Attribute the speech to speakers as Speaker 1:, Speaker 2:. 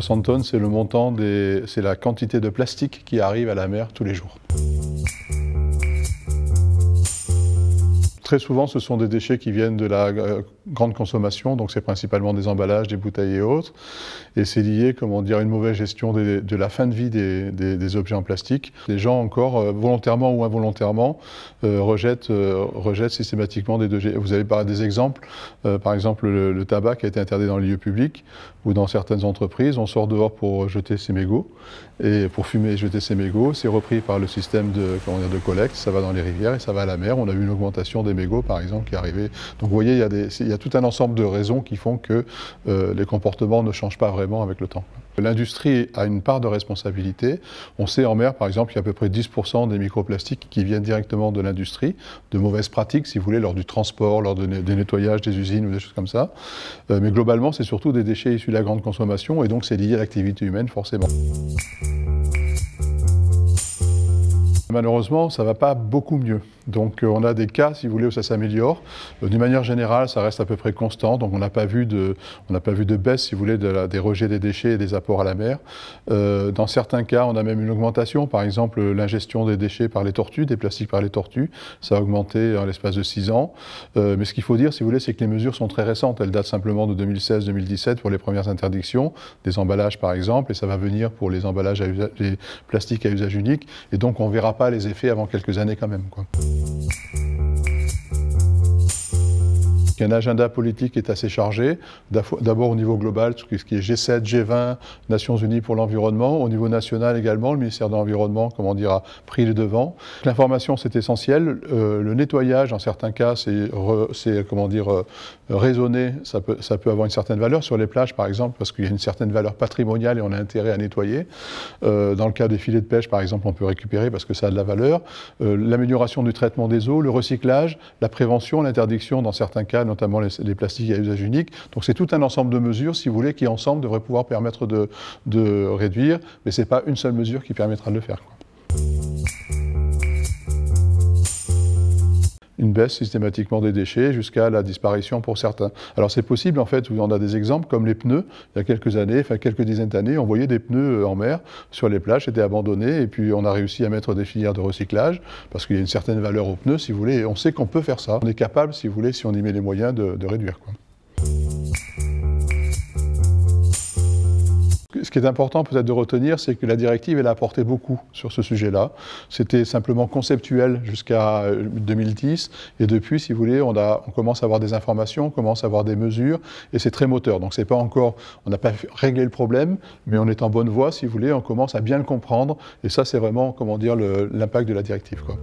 Speaker 1: 60 tonnes, c'est le montant c'est la quantité de plastique qui arrive à la mer tous les jours. Très souvent, ce sont des déchets qui viennent de la grande consommation, donc c'est principalement des emballages, des bouteilles et autres. Et c'est lié, comment dire, à une mauvaise gestion de la fin de vie des objets en plastique. Les gens encore, volontairement ou involontairement, rejettent systématiquement des déchets. Vous avez des exemples, par exemple le tabac qui a été interdit dans les lieux publics ou dans certaines entreprises. On sort dehors pour jeter ses mégots, et pour fumer et jeter ses mégots, c'est repris par le système de collecte, ça va dans les rivières et ça va à la mer. On a vu une augmentation des mégots, par exemple, qui est arrivée. Donc vous voyez, il y a tout un ensemble de raisons qui font que les comportements ne changent pas vraiment avec le temps. L'industrie a une part de responsabilité. On sait en mer, par exemple, qu'il y a à peu près 10% des microplastiques qui viennent directement de l'industrie, de mauvaises pratiques, si vous voulez, lors du transport, lors des nettoyages des usines ou des choses comme ça. Mais globalement, c'est surtout des déchets issus de la grande consommation, et donc c'est lié à l'activité humaine, forcément. Malheureusement, ça ne va pas beaucoup mieux. Donc on a des cas, si vous voulez, où ça s'améliore. D'une manière générale, ça reste à peu près constant. Donc on n'a pas vu de baisse, si vous voulez, des rejets des déchets et des apports à la mer. Dans certains cas, on a même une augmentation. Par exemple, l'ingestion des déchets par les tortues, des plastiques par les tortues, ça a augmenté en l'espace de 6 ans. Mais ce qu'il faut dire, si vous voulez, c'est que les mesures sont très récentes. Elles datent simplement de 2016-2017 pour les premières interdictions, des emballages par exemple, et ça va venir pour les emballages les plastiques à usage unique. Et donc on ne verra pas les effets avant quelques années quand même, quoi. Il y a un agenda politique qui est assez chargé, d'abord au niveau global, ce qui est G7, G20, Nations Unies pour l'environnement, au niveau national également, le ministère de l'Environnement, comment dire, a pris le devant. L'information, c'est essentiel. Le nettoyage, en certains cas, c'est comment dire, raisonné, ça peut avoir une certaine valeur sur les plages, par exemple, parce qu'il y a une certaine valeur patrimoniale et on a intérêt à nettoyer. Dans le cas des filets de pêche, par exemple, on peut récupérer parce que ça a de la valeur. L'amélioration du traitement des eaux, le recyclage, la prévention, l'interdiction dans certains cas, notamment les plastiques à usage unique. Donc c'est tout un ensemble de mesures, si vous voulez, qui ensemble devraient pouvoir permettre de réduire, mais ce n'est pas une seule mesure qui permettra de le faire, quoi. Une baisse systématiquement des déchets jusqu'à la disparition pour certains. Alors c'est possible, en fait, on a des exemples comme les pneus. Il y a quelques années, enfin quelques dizaines d'années, on voyait des pneus en mer sur les plages, étaient abandonnés, et puis on a réussi à mettre des filières de recyclage, parce qu'il y a une certaine valeur aux pneus, si vous voulez, et on sait qu'on peut faire ça. On est capable, si vous voulez, si on y met les moyens, de réduire, quoi. Ce qui est important peut-être de retenir, c'est que la directive, elle a apporté beaucoup sur ce sujet-là. C'était simplement conceptuel jusqu'à 2010, et depuis, si vous voulez, on commence à avoir des informations, on commence à avoir des mesures, et c'est très moteur. Donc c'est pas encore, on n'a pas réglé le problème, mais on est en bonne voie, si vous voulez, on commence à bien le comprendre, et ça c'est vraiment, comment dire, l'impact de la directive, quoi.